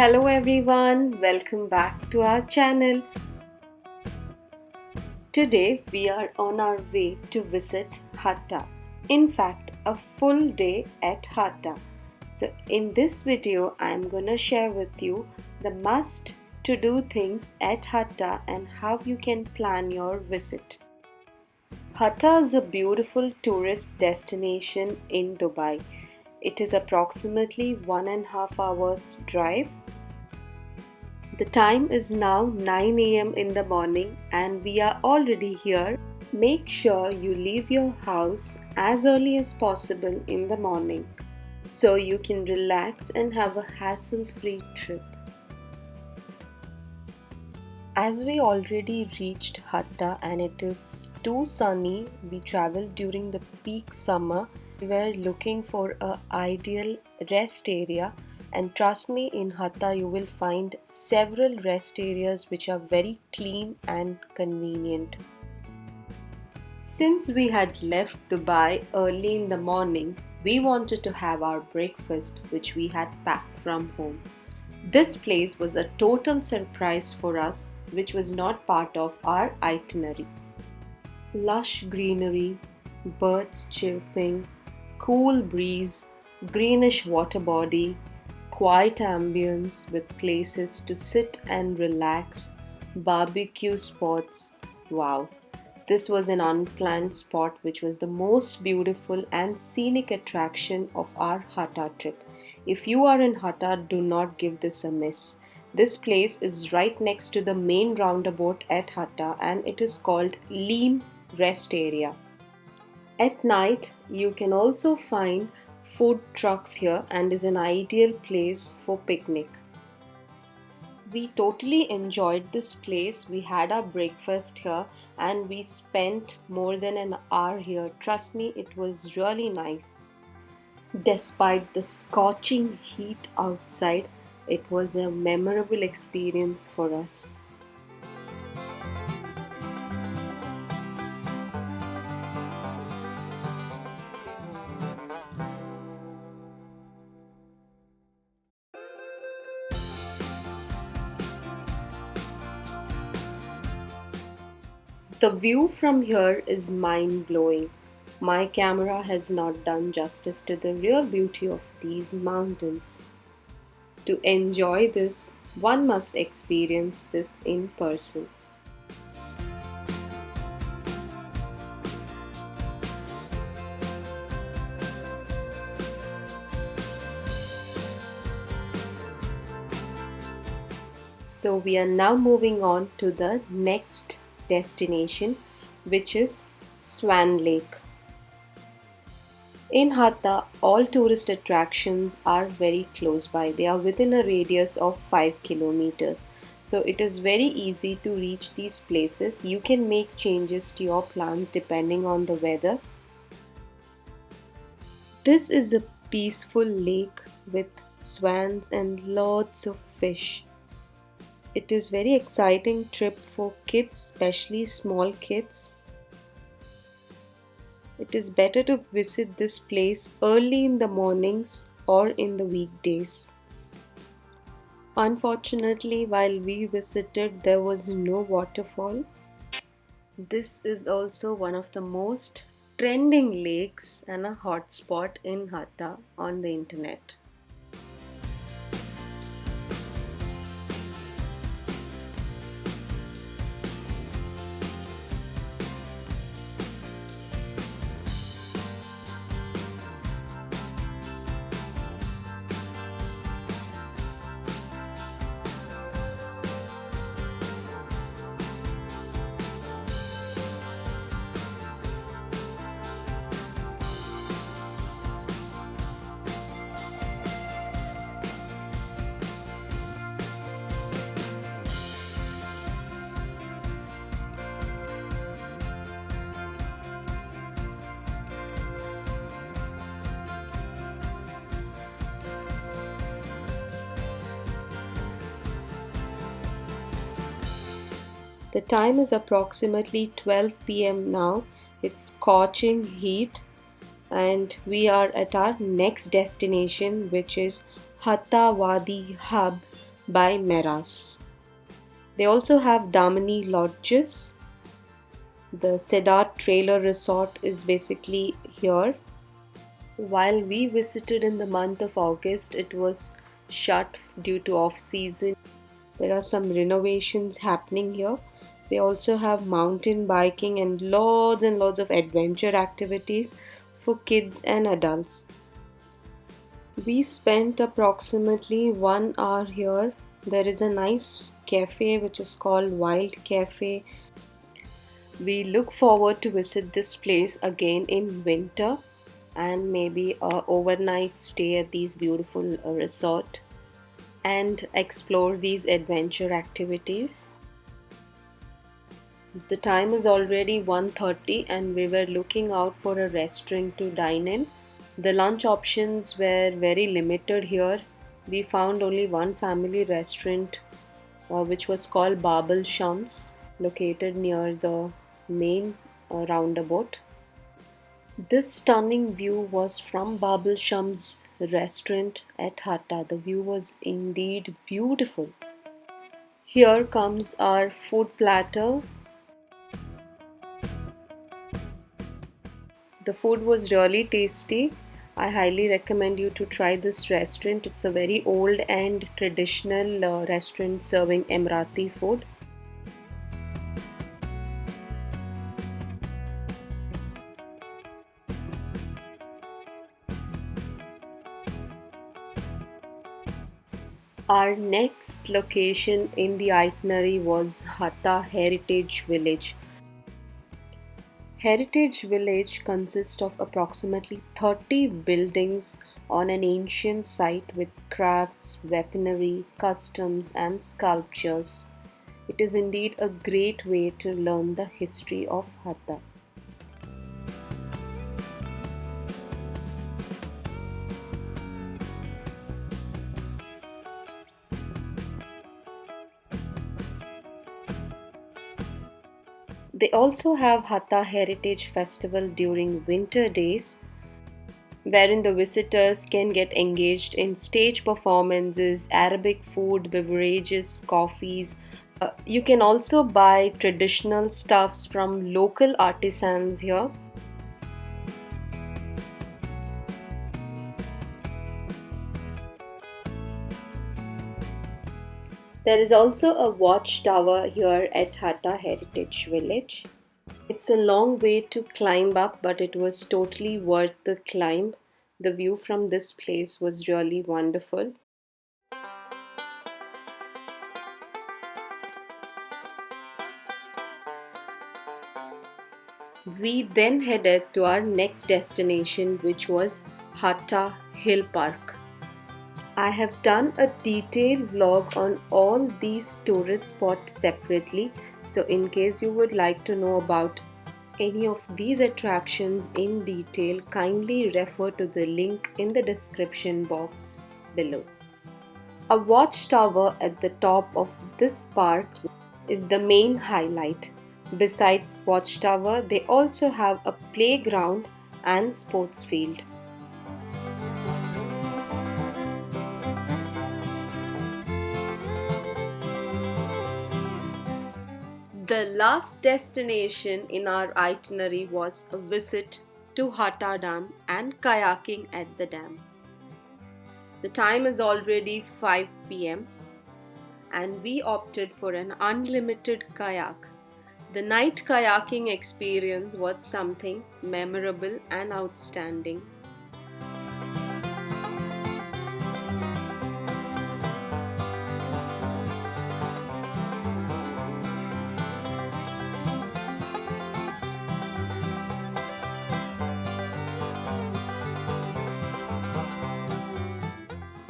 Hello everyone, welcome back to our channel. Today we are on our way to visit Hatta. In fact, a full day at Hatta. So in this video, I am gonna share with you the must to do things at Hatta and how you can plan your visit. Hatta is a beautiful tourist destination in Dubai. It is approximately 1.5 hours drive. The time is now 9 a.m. in the morning and we are already here. Make sure you leave your house as early as possible in the morning so you can relax and have a hassle-free trip. As we already reached Hatta and it is too sunny, we traveled during the peak summer. We were looking for an ideal rest area, and trust me, in Hatta you will find several rest areas which are very clean and convenient. Since we had left Dubai early in the morning, we wanted to have our breakfast which we had packed from home. This place was a total surprise for us, which was not part of our itinerary. Lush greenery, birds chirping, cool breeze, greenish water body, quiet ambience with places to sit and relax, barbecue spots. Wow! This was an unplanned spot which was the most beautiful and scenic attraction of our Hatta trip. If you are in Hatta, do not give this a miss. This place is right next to the main roundabout at Hatta and it is called Leam Rest Area. At night, you can also find food trucks here and is an ideal place for picnic. We totally enjoyed this place. We had our breakfast here and we spent more than an hour here. Trust me, it was really nice. Despite the scorching heat outside, it was a memorable experience for us. The view from here is mind-blowing. My camera has not done justice to the real beauty of these mountains. To enjoy this, one must experience this in person. So we are now moving on to the next destination, which is Swan Lake. In Hatta, all tourist attractions are very close by. They are within a radius of 5 kilometers. So it is very easy to reach these places. You can make changes to your plans depending on the weather. This is a peaceful lake with swans and lots of fish. It is very exciting trip for kids, especially small kids. It is better to visit this place early in the mornings or in the weekdays. Unfortunately, while we visited, there was no waterfall. This is also one of the most trending lakes and a hotspot in Hatta on the internet. The time is approximately 12 p.m. now. It's scorching heat and we are at our next destination, which is Hatta Wadi Hub, by Meraas. They also have Damani lodges. The Cedar Trailer Resort is basically here. While we visited in the month of August, it was shut due to off-season. There are some renovations happening here. They also have mountain biking and lots of adventure activities for kids and adults. We spent approximately 1 hour here. There is a nice cafe which is called Wild Cafe. We look forward to visit this place again in winter and maybe a overnight stay at these beautiful resort and explore these adventure activities. The time is already 1:30 and we were looking out for a restaurant to dine in. The lunch options were very limited here. We found only one family restaurant which was called Barbel Shams, located near the main roundabout. This stunning view was from Barbel Shams restaurant at Hatta. The view was indeed beautiful. Here comes our food platter. The food was really tasty. I highly recommend you to try this restaurant. It's a very old and traditional restaurant serving Emirati food. Our next location in the itinerary was Hatta Heritage Village. Heritage Village consists of approximately 30 buildings on an ancient site with crafts, weaponry, customs, and sculptures. It is indeed a great way to learn the history of Hatta. They also have Hatta Heritage Festival during winter days, wherein the visitors can get engaged in stage performances, Arabic food, beverages, coffees. You can also buy traditional stuffs from local artisans here. There is also a watchtower here at Hatta Heritage Village. It's a long way to climb up, but it was totally worth the climb. The view from this place was really wonderful. We then headed to our next destination, which was Hatta Hill Park. I have done a detailed vlog on all these tourist spots separately, so in case you would like to know about any of these attractions in detail, kindly refer to the link in the description box below. A watchtower at the top of this park is the main highlight. Besides watchtower, they also have a playground and sports field. The last destination in our itinerary was a visit to Hatta Dam and kayaking at the dam. The time is already 5 p.m. and we opted for an unlimited kayak. The night kayaking experience was something memorable and outstanding.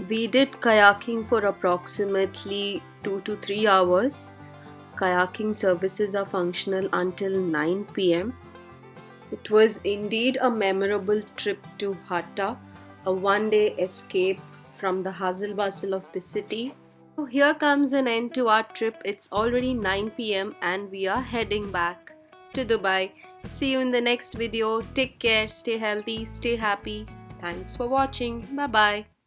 We did kayaking for approximately 2 to 3 hours. Kayaking services are functional until 9 p.m. It was indeed a memorable trip to Hatta, a one-day escape from the hustle bustle of the city. So here comes an end to our trip. It's already 9 p.m. and we are heading back to Dubai. See you in the next video. Take care, stay healthy, stay happy. Thanks for watching. Bye bye.